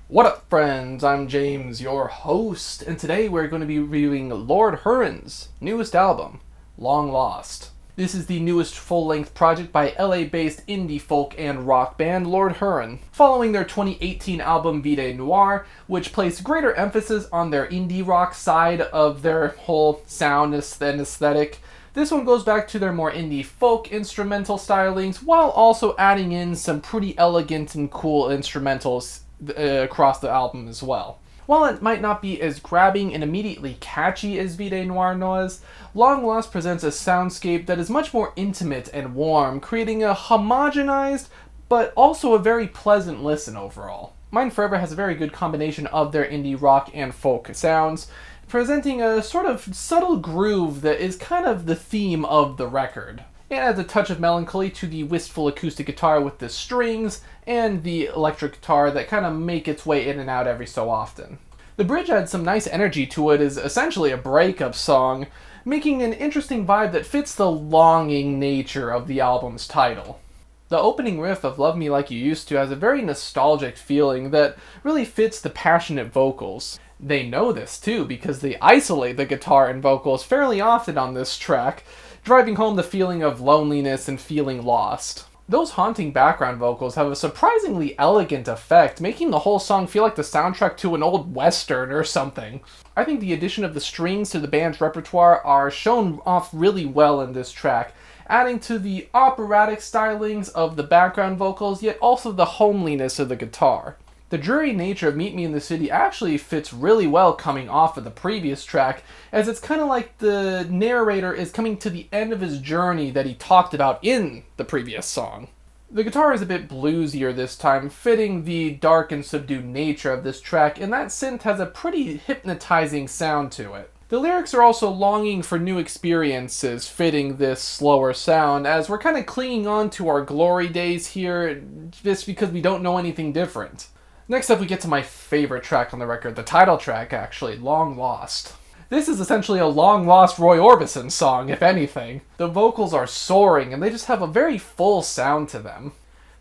What up, friends? I'm James, your host, and today we're going to be reviewing Lord Huron's newest album, Long Lost. This is the newest full-length project by LA-based indie folk and rock band Lord Huron, following their 2018 album Vide Noir, which placed greater emphasis on their indie rock side of their whole sound and aesthetic. This one goes back to their more indie folk instrumental stylings, while also adding in some pretty elegant and cool instrumentals across the album as well. While it might not be as grabbing and immediately catchy as Vide Noir was, Long Lost presents a soundscape that is much more intimate and warm, creating a homogenized but also a very pleasant listen overall. Mine Forever has a very good combination of their indie rock and folk sounds, presenting a sort of subtle groove that is kind of the theme of the record. It adds a touch of melancholy to the wistful acoustic guitar with the strings and the electric guitar that kind of make its way in and out every so often. The bridge adds some nice energy to it as essentially a breakup song, making an interesting vibe that fits the longing nature of the album's title. The opening riff of Love Me Like You Used To has a very nostalgic feeling that really fits the passionate vocals. They know this too because they isolate the guitar and vocals fairly often on this track, driving home the feeling of loneliness and feeling lost. Those haunting background vocals have a surprisingly elegant effect, making the whole song feel like the soundtrack to an old western or something. I think the addition of the strings to the band's repertoire are shown off really well in this track, adding to the operatic stylings of the background vocals, yet also the homeliness of the guitar. The dreary nature of Meet Me in the City actually fits really well coming off of the previous track, as it's kind of like the narrator is coming to the end of his journey that he talked about in the previous song. The guitar is a bit bluesier this time, fitting the dark and subdued nature of this track, and that synth has a pretty hypnotizing sound to it. The lyrics are also longing for new experiences, fitting this slower sound, as we're kind of clinging on to our glory days here, just because we don't know anything different. Next up, we get to my favorite track on the record, the title track, actually, Long Lost. This is essentially a long-lost Roy Orbison song, if anything. The vocals are soaring, and they just have a very full sound to them.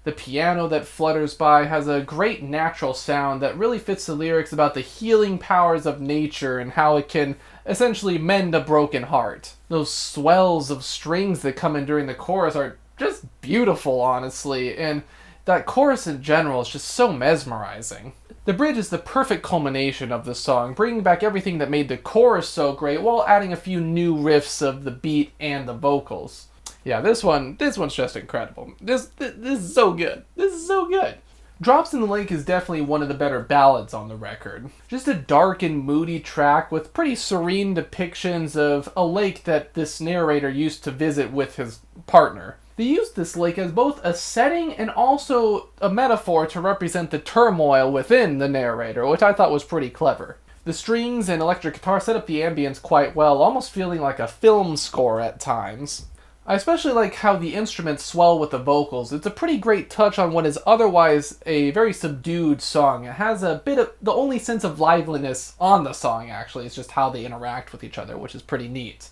The piano that flutters by has a great natural sound that really fits the lyrics about the healing powers of nature and how it can essentially mend a broken heart. Those swells of strings that come in during the chorus are just beautiful, honestly, and that chorus in general is just so mesmerizing. The bridge is the perfect culmination of the song, bringing back everything that made the chorus so great while adding a few new riffs of the beat and the vocals. Yeah, this one's just incredible. This is so good. This is so good. Drops in the Lake is definitely one of the better ballads on the record. Just a dark and moody track with pretty serene depictions of a lake that this narrator used to visit with his partner. They used this lake as both a setting and also a metaphor to represent the turmoil within the narrator, which I thought was pretty clever. The strings and electric guitar set up the ambience quite well, almost feeling like a film score at times. I especially like how the instruments swell with the vocals. It's a pretty great touch on what is otherwise a very subdued song. It has a bit of the only sense of liveliness on the song, actually, is just how they interact with each other, which is pretty neat.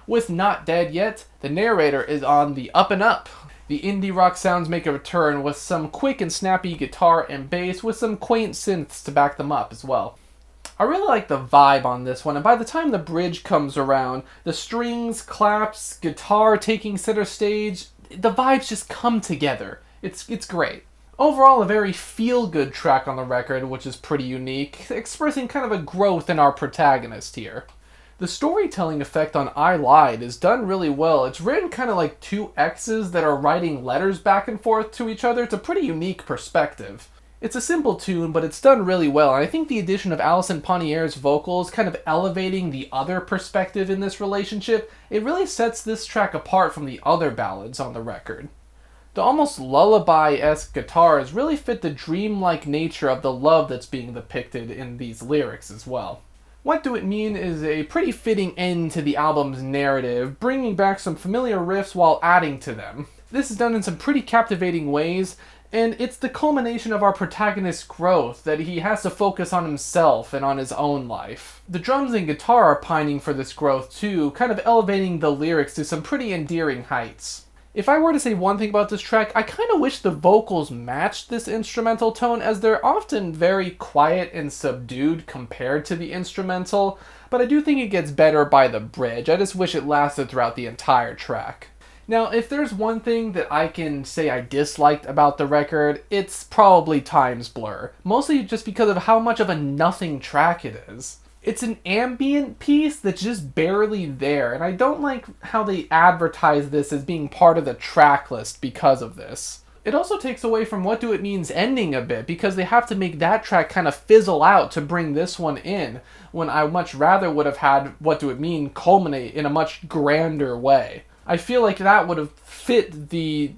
With Not Dead Yet, the narrator is on the up and up. The indie rock sounds make a return with some quick and snappy guitar and bass with some quaint synths to back them up as well. I really like the vibe on this one, and by the time the bridge comes around, the strings, claps, guitar taking center stage, the vibes just come together. It's great. Overall, a very feel-good track on the record, which is pretty unique, expressing kind of a growth in our protagonist here. The storytelling effect on I Lied is done really well. It's written kind of like two exes that are writing letters back and forth to each other. It's a pretty unique perspective. It's a simple tune, but it's done really well, and I think the addition of Alison Ponnier's vocals kind of elevating the other perspective in this relationship, it really sets this track apart from the other ballads on the record. The almost lullaby-esque guitars really fit the dreamlike nature of the love that's being depicted in these lyrics as well. What Do It Mean is a pretty fitting end to the album's narrative, bringing back some familiar riffs while adding to them. This is done in some pretty captivating ways, and it's the culmination of our protagonist's growth, that he has to focus on himself and on his own life. The drums and guitar are pining for this growth too, kind of elevating the lyrics to some pretty endearing heights. If I were to say one thing about this track, I kind of wish the vocals matched this instrumental tone, as they're often very quiet and subdued compared to the instrumental, but I do think it gets better by the bridge. I just wish it lasted throughout the entire track. Now, if there's one thing that I can say I disliked about the record, it's probably Time's Blur. Mostly just because of how much of a nothing track it is. It's an ambient piece that's just barely there, and I don't like how they advertise this as being part of the track list because of this. It also takes away from What Do It Mean's ending a bit, because they have to make that track kind of fizzle out to bring this one in, when I much rather would have had What Do It Mean culminate in a much grander way. I feel like that would have fit the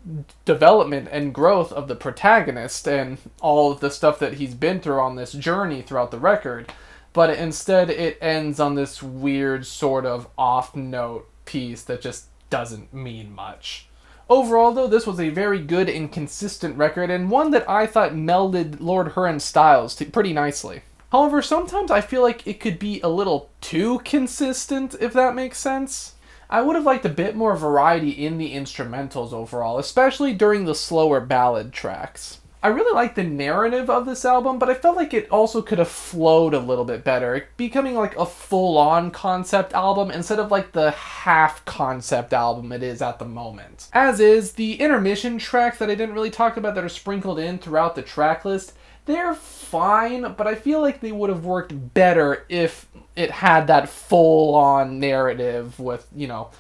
development and growth of the protagonist and all of the stuff that he's been through on this journey throughout the record. But instead it ends on this weird sort of off-note piece that just doesn't mean much. Overall, though, this was a very good and consistent record, and one that I thought melded Lord Huron's styles pretty nicely. However, sometimes I feel like it could be a little too consistent, if that makes sense. I would have liked a bit more variety in the instrumentals overall, especially during the slower ballad tracks. I really like the narrative of this album, but I felt like it also could have flowed a little bit better, becoming like a full-on concept album instead of like the half-concept album it is at the moment. As is, the intermission tracks that I didn't really talk about that are sprinkled in throughout the track list, they're fine, but I feel like they would have worked better if it had that full-on narrative with, you know,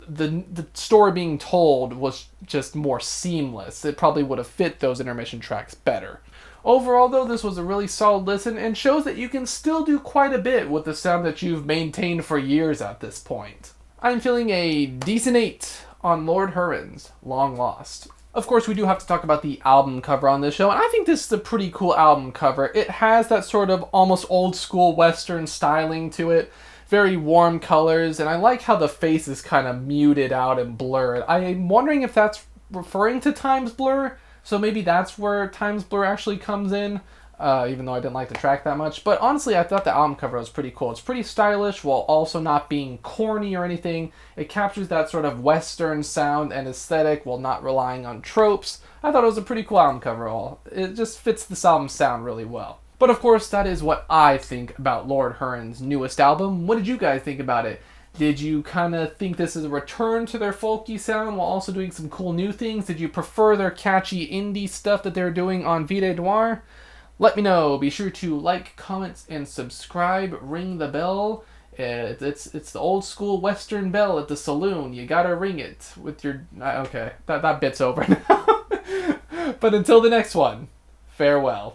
the story being told was just more seamless. It probably would have fit those intermission tracks better. Overall, though, this was a really solid listen and shows that you can still do quite a bit with the sound that you've maintained for years at this point. I'm feeling a decent 8 on Lord Huron's Long Lost. Of course, we do have to talk about the album cover on this show, and I think this is a pretty cool album cover. It has that sort of almost old school Western styling to it. Very warm colors, and I like how the face is kind of muted out and blurred. I'm wondering if that's referring to Time's Blur, so maybe that's where Time's Blur actually comes in, even though I didn't like the track that much. But honestly, I thought the album cover was pretty cool. It's pretty stylish while also not being corny or anything. It captures that sort of Western sound and aesthetic while not relying on tropes. I thought it was a pretty cool album cover all. It just fits this album's sound really well. But of course, that is what I think about Lord Huron's newest album. What did you guys think about it? Did you kind of think this is a return to their folky sound while also doing some cool new things? Did you prefer their catchy indie stuff that they're doing on Vide Noir? Let me know. Be sure to like, comment, and subscribe. Ring the bell. It's the old school Western bell at the saloon. You gotta ring it with your... Okay, that bit's over now. But until the next one, farewell.